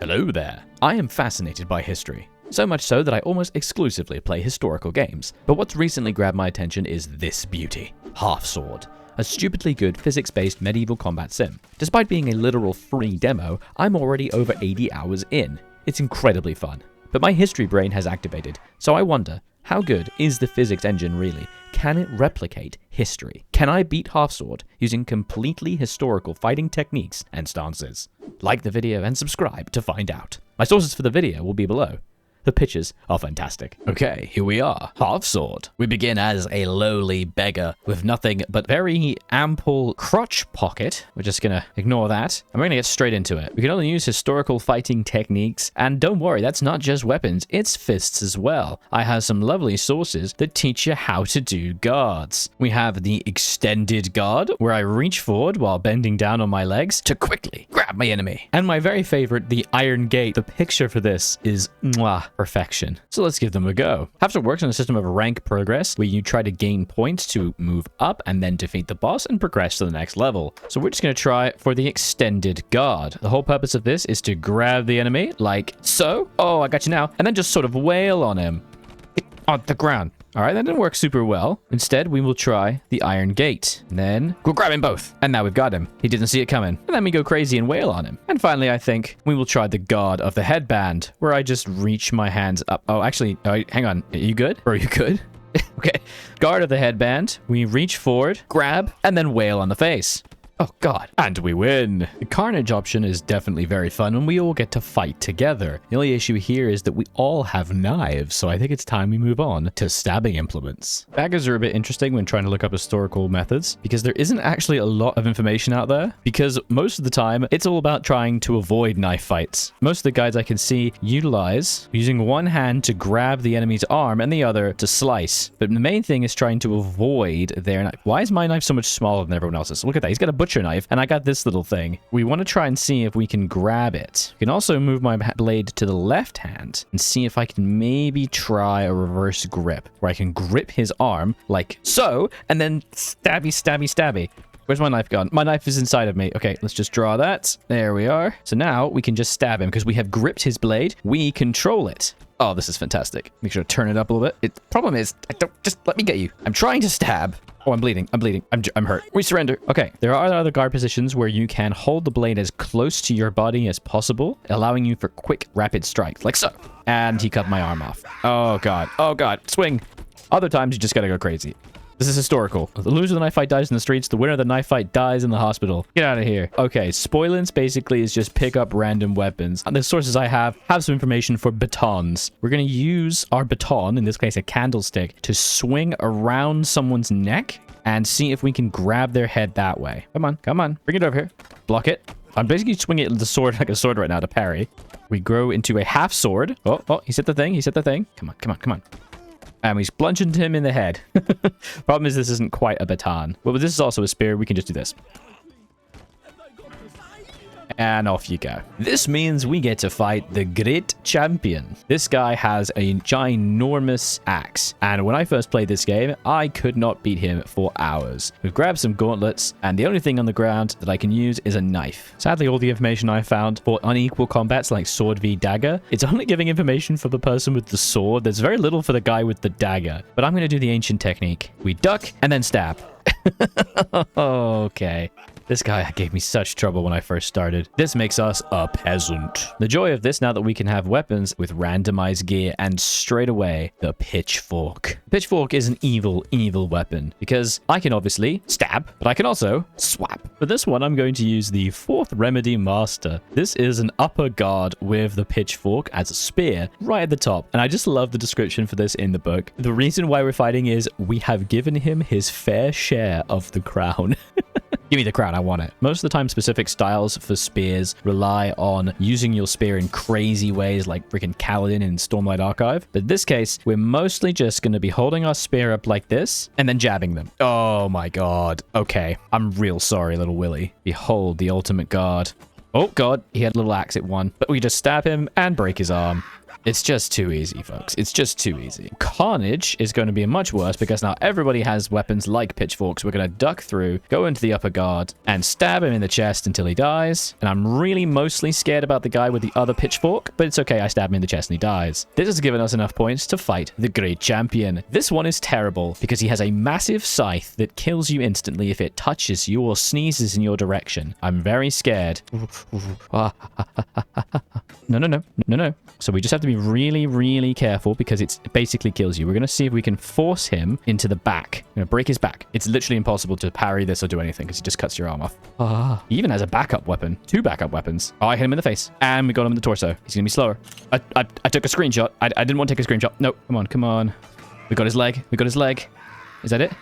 Hello there. I am fascinated by history. So much so that I almost exclusively play historical games. But what's recently grabbed my attention is this beauty. Half Sword. A stupidly good physics-based medieval combat sim. Despite being a literal free demo, I'm already over 80 hours in. It's incredibly fun. But my history brain has activated, so I wonder, how good is the physics engine really? Can it replicate history? Can I beat Half Sword using completely historical fighting techniques and stances? Like the video and subscribe to find out. My sources for the video will be below. The pictures are fantastic. Okay, here we are. Half Sword. We begin as a lowly beggar with nothing but very ample crotch pocket. We're just gonna ignore that. And we're gonna get straight into it. We can only use historical fighting techniques. And don't worry, that's not just weapons, it's fists as well. I have some lovely sources that teach you how to do guards. We have the extended guard, where I reach forward while bending down on my legs to quickly grab my enemy. And my very favorite, the Iron Gate. The picture for this is mwah. Perfection. So let's give them a go. Half Sword works on a system of rank progress where you try to gain points to move up and then defeat the boss and progress to the next level. So we're just going to try for the extended guard. The whole purpose of this is to grab the enemy like so. Oh, I got you now. And then just sort of wail on him on the ground. All right, that didn't work super well. Instead, we will try the Iron Gate. And then we'll grab him both. And now we've got him. He didn't see it coming. And then we go crazy and wail on him. And finally, I think we will try the Guard of the Headband, where I just reach my hands up. Oh, actually, hang on. Are you good? Are you good? Okay. Guard of the Headband. We reach forward, grab, and then wail on the face. Oh god. And we win. The Carnage option is definitely very fun and we all get to fight together. The only issue here is that we all have knives, so I think it's time we move on to stabbing implements. Daggers are a bit interesting when trying to look up historical methods because there isn't actually a lot of information out there because most of the time it's all about trying to avoid knife fights. Most of the guides I can see utilize using one hand to grab the enemy's arm and the other to slice. But the main thing is trying to avoid their knife. Why is my knife so much smaller than everyone else's? Look at that. He's got a butcher knife and I got this little thing. We want to try and see if we can grab it. I can also move my blade to the left hand and see if I can maybe try a reverse grip where I can grip his arm like so and then stabby stabby stabby. Where's my knife gone? My knife is inside of me. Okay, let's just draw that. There we are. So now we can just stab him because we have gripped his blade. We control it. Oh, this is fantastic. Make sure to turn it up a little bit. The problem is, just let me get you. I'm trying to stab. Oh, I'm bleeding. I'm bleeding. I'm hurt. We surrender. Okay, there are other guard positions where you can hold the blade as close to your body as possible, allowing you for quick, rapid strikes, like so. And he cut my arm off. Oh, God. Oh, God. Swing. Other times, you just gotta go crazy. This is historical. The loser of the knife fight dies in the streets. The winner of the knife fight dies in the hospital. Get out of here. Okay, spoilance basically is just pick up random weapons. And the sources I have some information for batons. We're going to use our baton, in this case a candlestick, to swing around someone's neck and see if we can grab their head that way. Come on, come on. Bring it over here. Block it. I'm basically swinging it with the sword like a sword right now to parry. We grow into a half sword. Oh, he hit the thing. He hit the thing. Come on, come on, come on. And we bludgeoned him in the head. Problem is this isn't quite a baton. Well, but this is also a spear. We can just do this. And off you go. This means we get to fight the Great Champion. This guy has a ginormous axe. And when I first played this game, I could not beat him for hours. We've grabbed some gauntlets, and the only thing on the ground that I can use is a knife. Sadly, all the information I found for unequal combats like sword v dagger, it's only giving information for the person with the sword. There's very little for the guy with the dagger. But I'm going to do the ancient technique. We duck and then stab. Okay. This guy gave me such trouble when I first started. This makes us a peasant. The joy of this now that we can have weapons with randomized gear and straight away the pitchfork. Pitchfork is an evil, evil weapon because I can obviously stab, but I can also swap. For this one, I'm going to use the Fourth Remedy Master. This is an upper guard with the pitchfork as a spear right at the top. And I just love the description for this in the book. The reason why we're fighting is we have given him his fair share of the crown. Give me the crown, I want it. Most of the time, specific styles for spears rely on using your spear in crazy ways like freaking Kaladin in Stormlight Archive. But in this case, we're mostly just going to be holding our spear up like this and then jabbing them. Oh my god. Okay, I'm real sorry, little Willy. Behold the ultimate guard. Oh god, he had a little axe at one. But we just stab him and break his arm. It's just too easy, folks. It's just too easy. Carnage is going to be much worse because now everybody has weapons like pitchforks. We're going to duck through, go into the upper guard, and stab him in the chest until he dies. And I'm really mostly scared about the guy with the other pitchfork, but it's okay. I stab him in the chest and he dies. This has given us enough points to fight the great champion. This one is terrible because he has a massive scythe that kills you instantly if it touches you or sneezes in your direction. I'm very scared. No. So we just have to be really, really careful because it basically kills you. We're going to see if we can force him into the back. We're going to break his back. It's literally impossible to parry this or do anything because he just cuts your arm off. He even has a backup weapon. 2 backup weapons. Oh, I hit him in the face. And we got him in the torso. He's going to be slower. I took a screenshot. I didn't want to take a screenshot. No, come on. We got his leg. Is that it?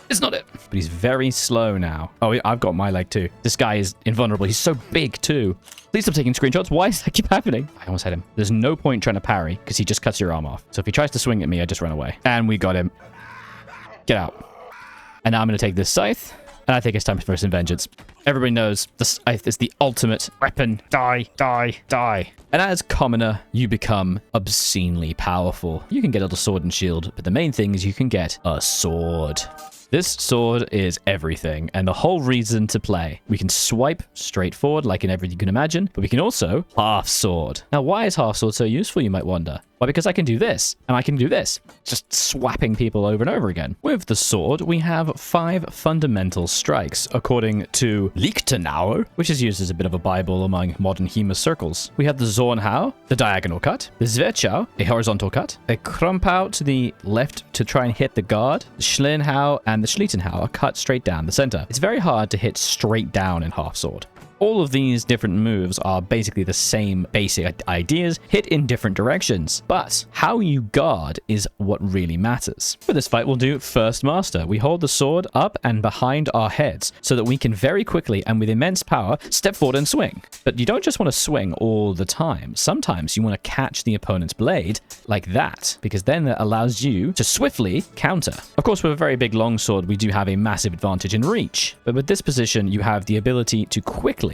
It's not it. But he's very slow now. Oh, I've got my leg too. This guy is invulnerable. He's so big too. Please stop taking screenshots. Why does that keep happening? I almost had him. There's no point trying to parry because he just cuts your arm off. So if he tries to swing at me, I just run away. And we got him. Get out. And now I'm going to take this scythe. And I think it's time for some vengeance. Everybody knows the scythe is the ultimate weapon. Die. And as commoner, you become obscenely powerful. You can get a little sword and shield, but the main thing is you can get a sword. This sword is everything, and the whole reason to play. We can swipe straight forward like in everything you can imagine, but we can also half sword. Now, why is half sword so useful, you might wonder? Why, because I can do this, and I can do this. Just swapping people over and over again. With the sword, we have 5 fundamental strikes, according to Lichtenauer, which is used as a bit of a bible among modern HEMA circles. We have the Zornhau, the diagonal cut, the Zwerchau, a horizontal cut, a Krumpau to the left to try and hit the guard, the Schlinhau, and the Schlittenhau are cut straight down the center. It's very hard to hit straight down in half sword. All of these different moves are basically the same basic ideas, hit in different directions. But how you guard is what really matters. For this fight, we'll do First Master. We hold the sword up and behind our heads so that we can very quickly and with immense power step forward and swing. But you don't just want to swing all the time. Sometimes you want to catch the opponent's blade like that, because then that allows you to swiftly counter. Of course, with a very big longsword, we do have a massive advantage in reach. But with this position, you have the ability to quickly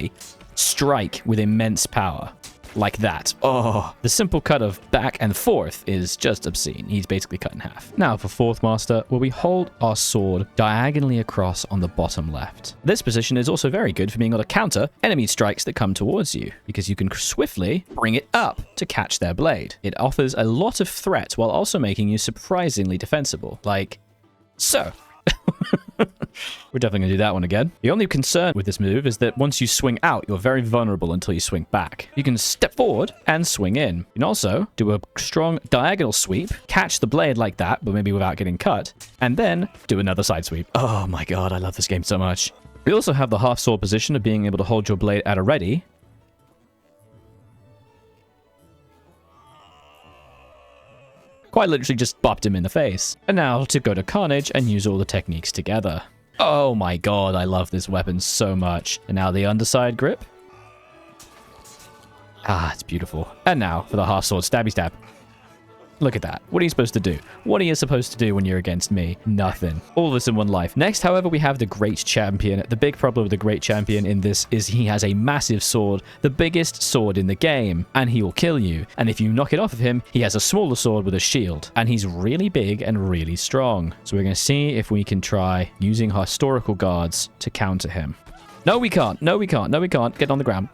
strike with immense power. Like that. Oh, the simple cut of back and forth is just obscene. He's basically cut in half. Now for Fourth Master, where we hold our sword diagonally across on the bottom left. This position is also very good for being able to counter enemy strikes that come towards you, because you can swiftly bring it up to catch their blade. It offers a lot of threat while also making you surprisingly defensible. Like so. We're definitely going to do that one again. The only concern with this move is that once you swing out, you're very vulnerable until you swing back. You can step forward and swing in. You can also do a strong diagonal sweep, catch the blade like that, but maybe without getting cut, and then do another side sweep. Oh my god, I love this game so much. We also have the half sword position of being able to hold your blade at a ready. Quite literally just bopped him in the face. And now to go to Carnage and use all the techniques together. Oh my god, I love this weapon so much. And now the underside grip. Ah, it's beautiful. And now for the half sword stabby stab. Look at that. What are you supposed to do? What are you supposed to do when you're against me? Nothing. All this in one life. Next, however, we have the Great Champion. The big problem with the Great Champion in this is he has a massive sword, the biggest sword in the game, and he will kill you. And if you knock it off of him, he has a smaller sword with a shield, and he's really big and really strong. So we're going to see if we can try using historical guards to counter him. No, we can't. No, we can't. No, we can't. Get on the ground.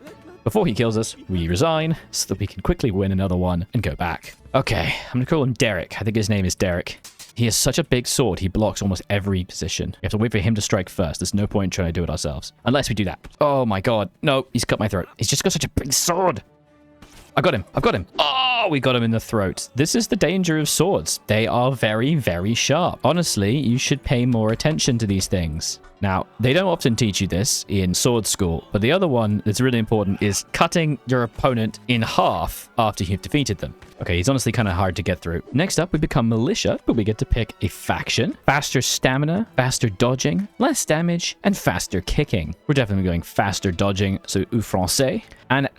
Before he kills us, we resign so that we can quickly win another one and go back. Okay, I'm going to call him Derek. I think his name is Derek. He has such a big sword, he blocks almost every position. We have to wait for him to strike first. There's no point in trying to do it ourselves. Unless we do that. Oh my god. No, he's cut my throat. He's just got such a big sword. I got him. I've got him. Oh, we got him in the throat. This is the danger of swords. They are very, very sharp. Honestly, you should pay more attention to these things. Now, they don't often teach you this in sword school, but the other one that's really important is cutting your opponent in half after you've defeated them. Okay, he's honestly kind of hard to get through. Next up, we become Militia, but we get to pick a faction. Faster stamina, faster dodging, less damage, and faster kicking. We're definitely going faster dodging, so au français. And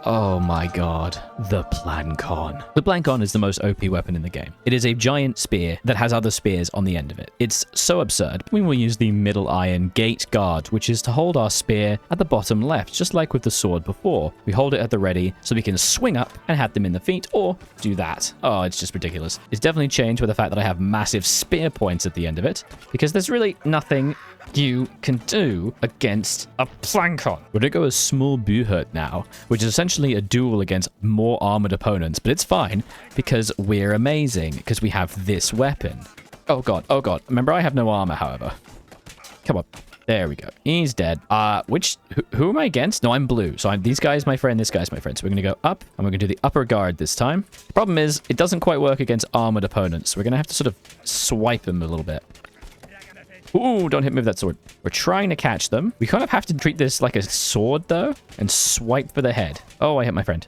Oh my god. The planon. The planon is the most OP weapon in the game. It is a giant spear that has other spears on the end of it. It's so absurd. We will use the middle iron gate guard, which is to hold our spear at the bottom left, just like with the sword before. We hold it at the ready so we can swing up and have them in the feet, or do that. Oh, it's just ridiculous. It's definitely changed with the fact that I have massive spear points at the end of it, because there's really nothing you can do against a planon. We're gonna go a small buhut now, which is essentially a duel against more armored opponents, but it's fine because we're amazing, because we have this weapon. Oh god, oh god. Remember, I have no armor, however. Come on. There we go. He's dead. Who am I against? No, I'm blue. So these guys, my friend, this guy's my friend. So we're going to go up, and we're going to do the upper guard this time. The problem is, it doesn't quite work against armored opponents. We're going to have to sort of swipe them a little bit. Ooh, don't hit me with that sword. We're trying to catch them. We kind of have to treat this like a sword, though, and swipe for the head. Oh, I hit my friend.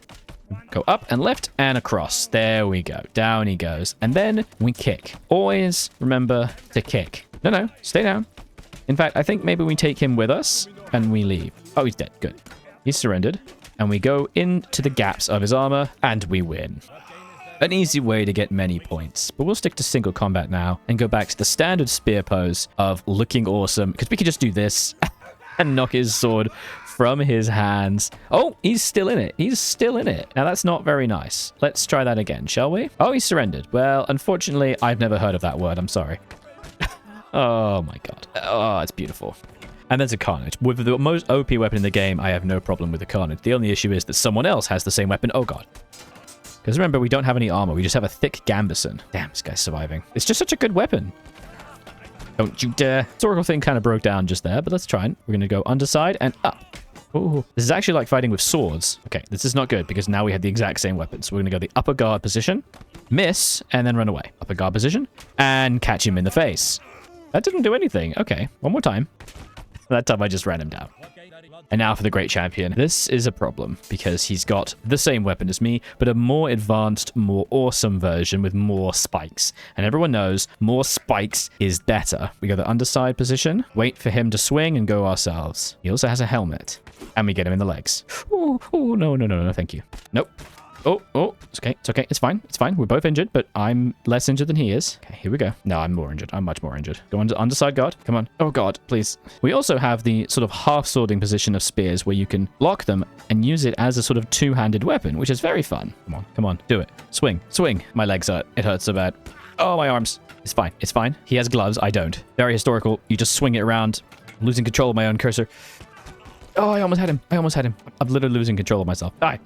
Go up and left and across. There we go. Down he goes. And then we kick. Always remember to kick. No, stay down. In fact, I think maybe we take him with us and we leave. Oh, he's dead. Good. He's surrendered. And we go into the gaps of his armor and we win. An easy way to get many points. But we'll stick to single combat now and go back to the standard spear pose of looking awesome, because we could just do this and knock his sword from his hands. Oh, he's still in it. He's still in it. Now, that's not very nice. Let's try that again, shall we? Oh, he surrendered. Well, unfortunately, I've never heard of that word. I'm sorry. Oh my god. Oh, it's beautiful. And there's a carnage. With the most OP weapon in the game, I have no problem with the carnage. The only issue is that someone else has the same weapon. Oh god. Because remember, we don't have any armor. We just have a thick gambeson. Damn, this guy's surviving. It's just such a good weapon. Don't you dare. This oracle thing kind of broke down just there, but let's try it. We're going to go underside and up. Ooh, this is actually like fighting with swords. Okay, this is not good because now we have the exact same weapon. So we're going to go the upper guard position, miss, and then run away. Upper guard position, and catch him in the face. That didn't do anything. Okay, one more time. That time I just ran him down. And now for the great champion. This is a problem because he's got the same weapon as me, but a more advanced, more awesome version with more spikes. And everyone knows more spikes is better. We go the underside position, wait for him to swing and go ourselves. He also has a helmet. And we get him in the legs. Oh, no, thank you. Nope. Oh, it's okay. It's okay. It's fine. It's fine. We're both injured, but I'm less injured than he is. Okay, here we go. No, I'm more injured. I'm much more injured. Go under underside guard. Come on. Oh, God, please. We also have the sort of half-swording position of spears where you can lock them and use it as a sort of two-handed weapon, which is very fun. Come on. Do it. Swing. My legs hurt. It hurts so bad. Oh, my arms. It's fine. It's fine. He has gloves. I don't. Very historical. You just swing it around. I'm losing control of my own cursor. Oh, I almost had him. I'm literally losing control of myself. Die.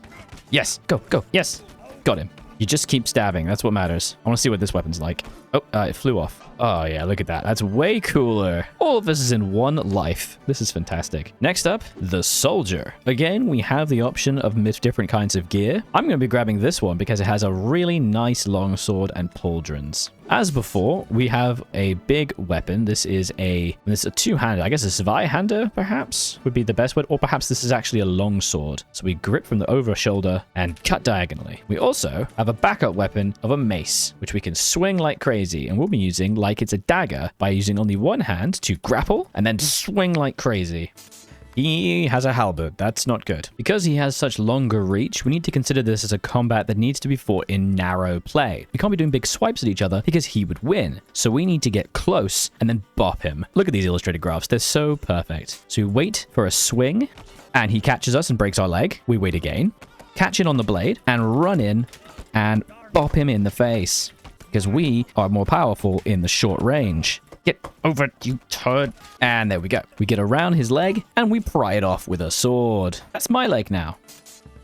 Yes. Go. Yes. Got him. You just keep stabbing. That's what matters. I want to see what this weapon's like. Oh, it flew off. Oh, yeah. Look at that. That's way cooler. All of this is in one life. This is fantastic. Next up, the soldier. Again, we have the option of different kinds of gear. I'm going to be grabbing this one because it has a really nice long sword and pauldrons. As before, we have a big weapon. This is a two-handed. I guess a Zweihander, perhaps, would be the best word. Or perhaps this is actually a long sword. So we grip from the over shoulder and cut diagonally. We also have a backup weapon of a mace, which we can swing like crazy. And we'll be using like it's a dagger by using only one hand to grapple and then swing like crazy. He has a halberd. That's not good. Because he has such longer reach, we need to consider this as a combat that needs to be fought in narrow play. We can't be doing big swipes at each other because he would win. So we need to get close and then bop him. Look at these illustrated graphs. They're so perfect. So we wait for a swing and he catches us and breaks our leg. We wait again, catch it on the blade and run in and bop him in the face because we are more powerful in the short range. Get over, you turd. And there we go. We get around his leg and we pry it off with a sword. That's my leg now.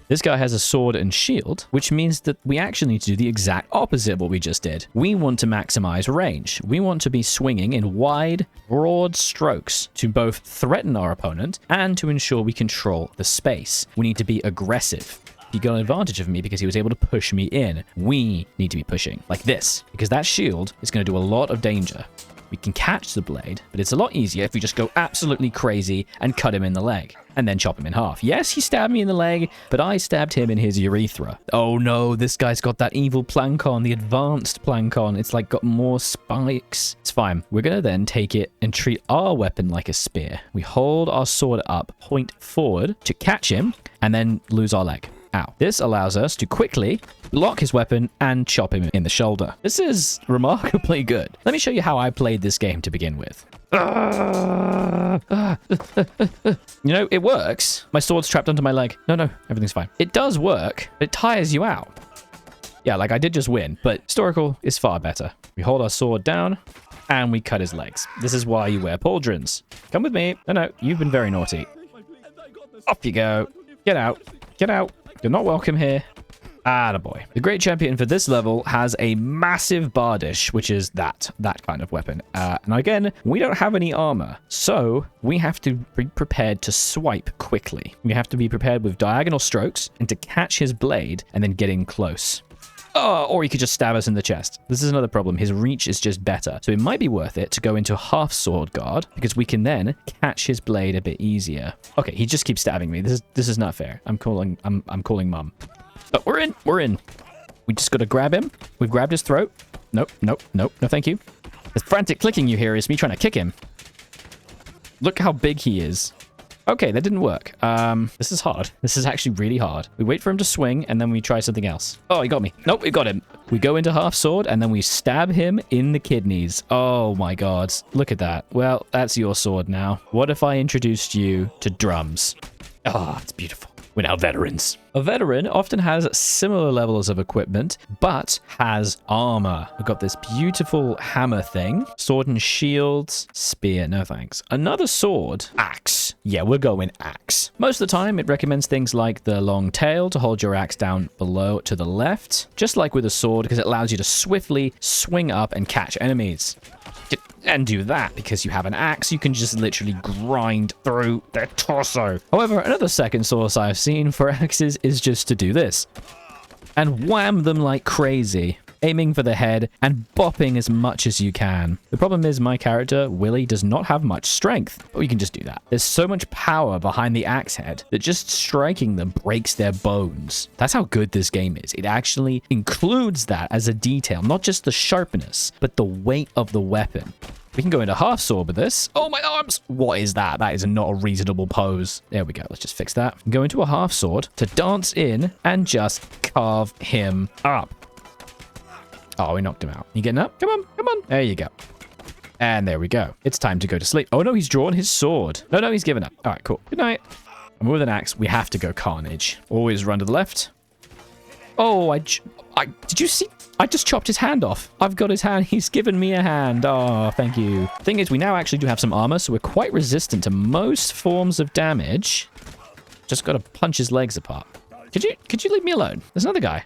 This guy has a sword and shield, which means that we actually need to do the exact opposite of what we just did. We want to maximize range. We want to be swinging in wide, broad strokes to both threaten our opponent and to ensure we control the space. We need to be aggressive. He got an advantage of me because he was able to push me in. We need to be pushing like this because that shield is going to do a lot of danger. We can catch the blade, but it's a lot easier if we just go absolutely crazy and cut him in the leg and then chop him in half. Yes, he stabbed me in the leg, but I stabbed him in his urethra. Oh no, this guy's got that evil planon, the advanced planon. It's like got more spikes. It's fine. We're going to then take it and treat our weapon like a spear. We hold our sword up, point forward to catch him, and then lose our leg. Ow. This allows us to quickly block his weapon and chop him in the shoulder. This is remarkably good. Let me show you how I played this game to begin with. You know, it works. My sword's trapped under my leg. No, everything's fine. It does work, but it tires you out. Yeah, like I did just win, but historical is far better. We hold our sword down and we cut his legs. This is why you wear pauldrons. Come with me. No, you've been very naughty. Off you go. Get out. Get out. You're not welcome here. Attaboy. The great champion for this level has a massive bardish, which is that kind of weapon. And again, we don't have any armor, so we have to be prepared to swipe quickly. We have to be prepared with diagonal strokes and to catch his blade and then get in close. Oh, or he could just stab us in the chest. This is another problem. His reach is just better. So it might be worth it to go into half sword guard because we can then catch his blade a bit easier. Okay, he just keeps stabbing me. This is not fair. I'm calling mum. But we're in. We just got to grab him. We've grabbed his throat. Nope. No, thank you. The frantic clicking you hear is me trying to kick him. Look how big he is. Okay, that didn't work. This is hard. This is actually really hard. We wait for him to swing, and then we try something else. Oh, he got me. Nope, we got him. We go into half sword, and then we stab him in the kidneys. Oh my god. Look at that. Well, that's your sword now. What if I introduced you to drums? Oh, it's beautiful. We're now veterans. A veteran often has similar levels of equipment, but has armor. We've got this beautiful hammer thing, sword and shields, spear, no thanks. Another sword, axe. Yeah, we're going axe. Most of the time, it recommends things like the long tail to hold your axe down below to the left, just like with a sword, because it allows you to swiftly swing up and catch enemies. And do that because you have an axe, you can just literally grind through their torso. However, another second source I've seen for axes is just to do this and wham them like crazy, aiming for the head and bopping as much as you can. The problem is my character, Willie, does not have much strength, but we can just do that. There's so much power behind the axe head that just striking them breaks their bones. That's how good this game is. It actually includes that as a detail, not just the sharpness, but the weight of the weapon. We can go into half sword with this. Oh, my arms! What is that? That is not a reasonable pose. There we go. Let's just fix that. Go into a half sword to dance in and just carve him up. Oh, we knocked him out. You getting up? Come on. There you go. And there we go. It's time to go to sleep. Oh, no, he's drawn his sword. No, he's given up. All right, cool. Good night. And with an axe, we have to go carnage. Always run to the left. Oh, did you see? I just chopped his hand off. I've got his hand. He's given me a hand. Oh, thank you. Thing is, we now actually do have some armor, so we're quite resistant to most forms of damage. Just got to punch his legs apart. Could you leave me alone? There's another guy.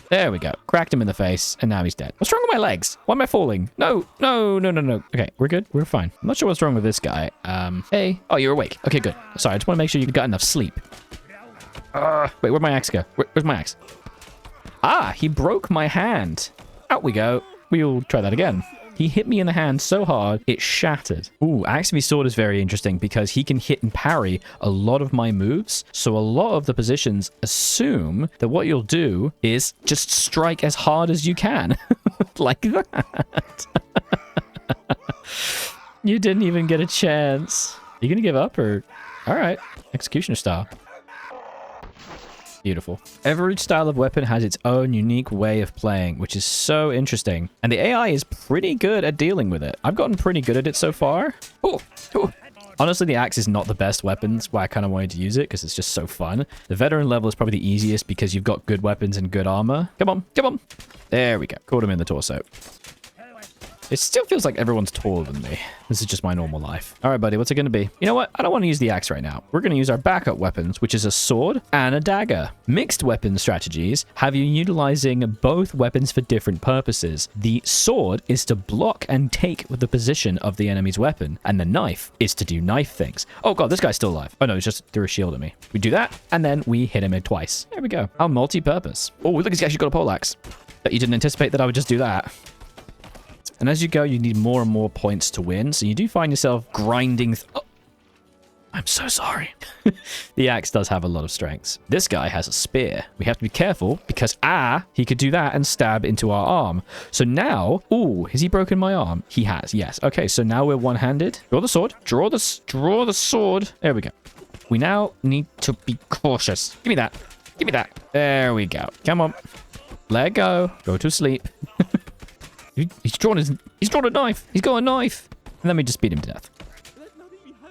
There we go. Cracked him in the face, and now he's dead. What's wrong with my legs? Why am I falling? No. Okay, we're good. We're fine. I'm not sure what's wrong with this guy. Hey. Oh, you're awake. Okay, good. Sorry, I just want to make sure you got enough sleep. Wait, where'd my axe go? Where's my axe? Ah, he broke my hand. Out we go. We'll try that again. He hit me in the hand so hard, it shattered. Ooh, Axe V Sword is very interesting because he can hit and parry a lot of my moves. So a lot of the positions assume that what you'll do is just strike as hard as you can. Like that. You didn't even get a chance. You gonna give up or? All right, executioner style. Beautiful. Every style of weapon has its own unique way of playing, which is so interesting. And the AI is pretty good at dealing with it. I've gotten pretty good at it so far. Ooh. Honestly, the axe is not the best weapon. That's why I kind of wanted to use it, because it's just so fun. The veteran level is probably the easiest because you've got good weapons and good armor. Come on. There we go. Caught him in the torso. It still feels like everyone's taller than me. This is just my normal life. All right, buddy, what's it going to be? You know what? I don't want to use the axe right now. We're going to use our backup weapons, which is a sword and a dagger. Mixed weapon strategies have you utilizing both weapons for different purposes. The sword is to block and take the position of the enemy's weapon, and the knife is to do knife things. Oh god, this guy's still alive. Oh no, he's just threw a shield at me. We do that, and then we hit him twice. There we go. Our multi-purpose. Oh, look, he's actually got a poleaxe. Bet you didn't anticipate that I would just do that. And as you go, you need more and more points to win. So you do find yourself grinding. Oh, I'm so sorry. The axe does have a lot of strengths. This guy has a spear. We have to be careful because, he could do that and stab into our arm. So now, ooh, has he broken my arm? He has, yes. Okay, so now we're one-handed. Draw the sword. Draw the sword. There we go. We now need to be cautious. Give me that. Give me that. There we go. Come on. Let go. Go to sleep. He's drawn a knife. He's got a knife. And let me just beat him to death.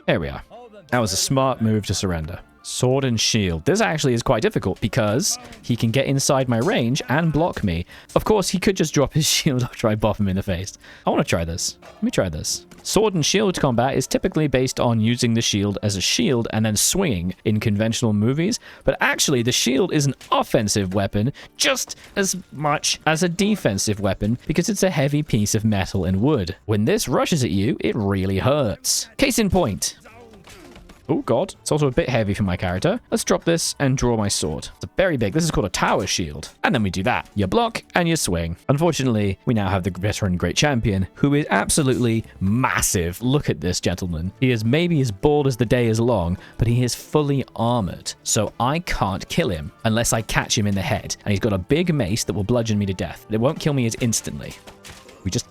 There we are. That was a smart move to surrender. Sword and shield. This actually is quite difficult because he can get inside my range and block me. Of course, he could just drop his shield after I bop him in the face. I want to try this. Let me try this. Sword and shield combat is typically based on using the shield as a shield and then swinging in conventional movies, but actually the shield is an offensive weapon just as much as a defensive weapon because it's a heavy piece of metal and wood. When this rushes at you, it really hurts. Case in point. Oh god, it's also a bit heavy for my character. Let's drop this and draw my sword. It's very big. This is called a tower shield. And then we do that. You block and you swing. Unfortunately, we now have the veteran great champion, who is absolutely massive. Look at this gentleman. He is maybe as bald as the day is long, but he is fully armored. So I can't kill him unless I catch him in the head. And he's got a big mace that will bludgeon me to death. It won't kill me as instantly.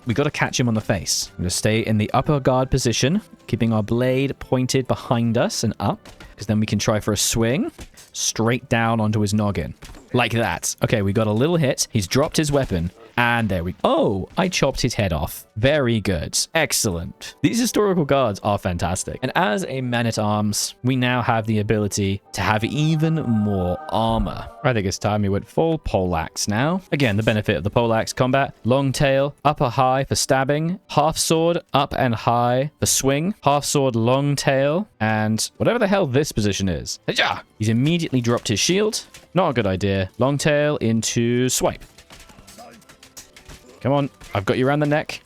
We got to catch him on the face. I'm going to stay in the upper guard position, keeping our blade pointed behind us and up, because then we can try for a swing straight down onto his noggin. Like that. Okay, we got a little hit. He's dropped his weapon. And there we go. Oh, I chopped his head off. Very good. Excellent. These historical guards are fantastic. And as a man-at-arms, we now have the ability to have even more armor. I think it's time we went full poleaxe now. Again, the benefit of the poleaxe combat. Long tail, upper high for stabbing. Half sword, up and high for swing. Half sword, long tail. And whatever the hell this position is. He's immediately dropped his shield. Not a good idea. Long tail into swipe. Come on. I've got you around the neck.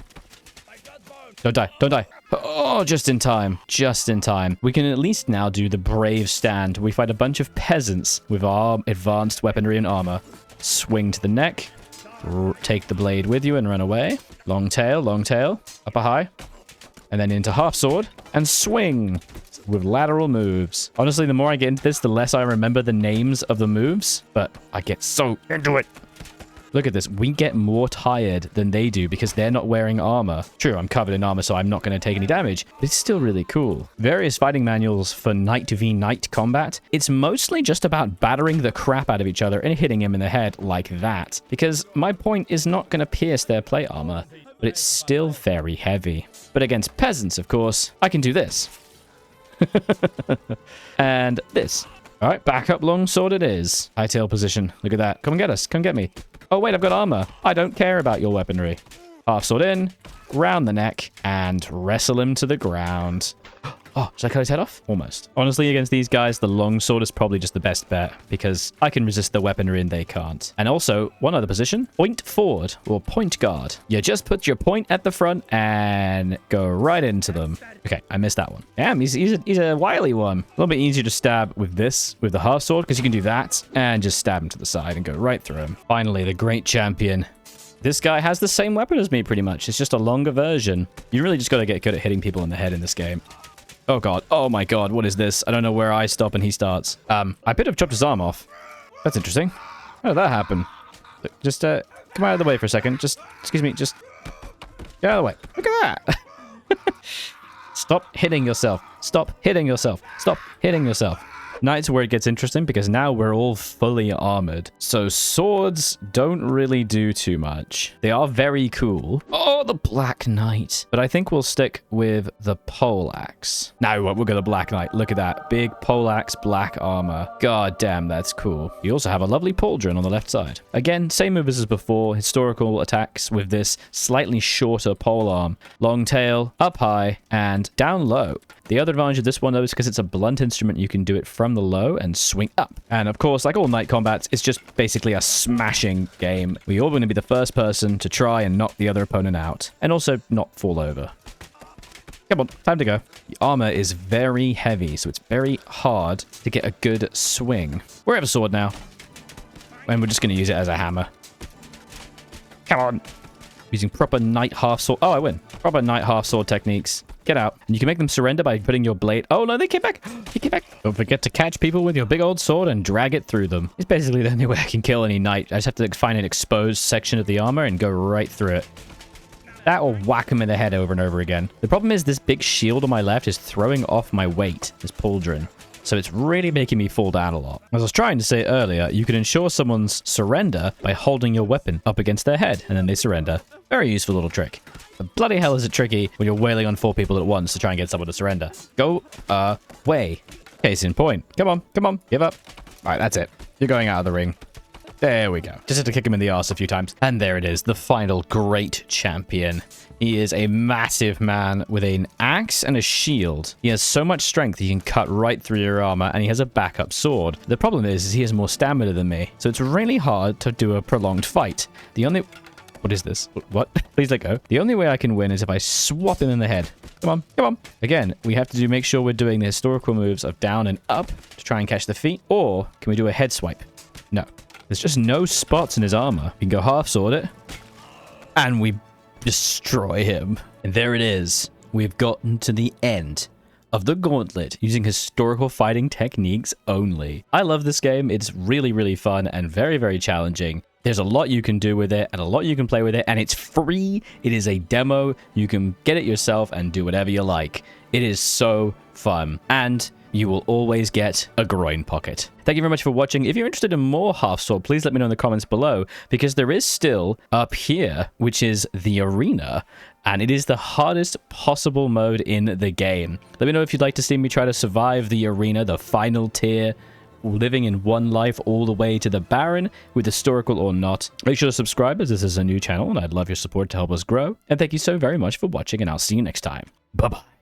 Don't die. Don't die. Oh, just in time. Just in time. We can at least now do the brave stand. We fight a bunch of peasants with our advanced weaponry and armor. Swing to the neck. Take the blade with you and run away. Long tail, upper high. And then into half sword. And swing with lateral moves. Honestly, the more I get into this, the less I remember the names of the moves. But I get so into it. Look at this. We get more tired than they do because they're not wearing armor. True, I'm covered in armor, so I'm not going to take any damage. But it's still really cool. Various fighting manuals for knight v knight combat. It's mostly just about battering the crap out of each other and hitting him in the head like that. Because my point is not going to pierce their plate armor, but it's still very heavy. But against peasants, of course, I can do this. And this. All right, back up long sword it is. High tail position. Look at that. Come and get us. Come get me. Oh, wait, I've got armor. I don't care about your weaponry. Half sword in, round the neck, and wrestle him to the ground. Oh, should I cut his head off? Almost. Honestly, against these guys, the long sword is probably just the best bet because I can resist the weaponry and they can't. And also, one other position, point forward or point guard. You just put your point at the front and go right into them. Okay, I missed that one. Damn, he's a wily one. A little bit easier to stab with this, with the half sword, because you can do that and just stab him to the side and go right through him. Finally, the great champion. This guy has the same weapon as me pretty much. It's just a longer version. You really just got to get good at hitting people in the head in this game. Oh god. Oh my god. What is this? I don't know where I stop and he starts. I could have chopped his arm off. That's interesting. How did that happen? Just, come out of the way for a second. Just, excuse me, just get out of the way. Look at that. Stop hitting yourself. Stop hitting yourself. Stop hitting yourself. Now it's where it gets interesting because now we're all fully armored. So swords don't really do too much. They are very cool. Oh, the Black Knight. But I think we'll stick with the poleaxe. Now we'll go the Black Knight. Look at that. Big poleaxe, black armor. God damn, that's cool. You also have a lovely pauldron on the left side. Again, same moves as before. Historical attacks with this slightly shorter polearm. Long tail, up high, and down low. The other advantage of this one, though, is because it's a blunt instrument, you can do it from the low and swing up. And of course, like all knight combats, it's just basically a smashing game. We're all going to be the first person to try and knock the other opponent out. And also not fall over. Come on, time to go. The armor is very heavy, so it's very hard to get a good swing. We have a sword now. And we're just going to use it as a hammer. Come on. Using proper knight half sword. Oh, I win. Proper knight half sword techniques. Get out. And you can make them surrender by putting your blade. Oh, no, they came back. They came back. Don't forget to catch people with your big old sword and drag it through them. It's basically the only way I can kill any knight. I just have to find an exposed section of the armor and go right through it. That will whack him in the head over and over again. The problem is this big shield on my left is throwing off my weight, this pauldron. so it's really making me fall down a lot. As I was trying to say earlier, you can ensure someone's surrender by holding your weapon up against their head, and then they surrender. Very useful little trick. But bloody hell is it tricky when you're wailing on 4 people at once to try and get someone to surrender. Go away. Case in point. Come on, give up. All right, that's it. You're going out of the ring. There we go. Just had to kick him in the arse a few times. And there it is, the final great champion. He is a massive man with an axe and a shield. He has so much strength he can cut right through your armor, and he has a backup sword. The problem is he has more stamina than me, so it's really hard to do a prolonged fight. The only... What is this? What? Please let go. The only way I can win is if I swap him in the head. Come on. Again, we have to make sure we're doing the historical moves of down and up to try and catch the feet, or can we do a head swipe? No. There's just no spots in his armor. We can go half sword it, and we destroy him. And there it is. We've gotten to the end of the gauntlet using historical fighting techniques only. I love this game. It's really, really fun and very, very challenging. There's a lot you can do with it and a lot you can play with it, and it's free. It is a demo. You can get it yourself and do whatever you like. It is so fun, and you will always get a groin pocket. Thank you very much for watching. If you're interested in more Half Sword, please let me know in the comments below, because there is still up here, which is the arena, and it is the hardest possible mode in the game. Let me know if you'd like to see me try to survive the arena, the final tier, living in one life all the way to the Baron, with historical or not. Make sure to subscribe, as this is a new channel, and I'd love your support to help us grow. And thank you so very much for watching, and I'll see you next time. Bye-bye.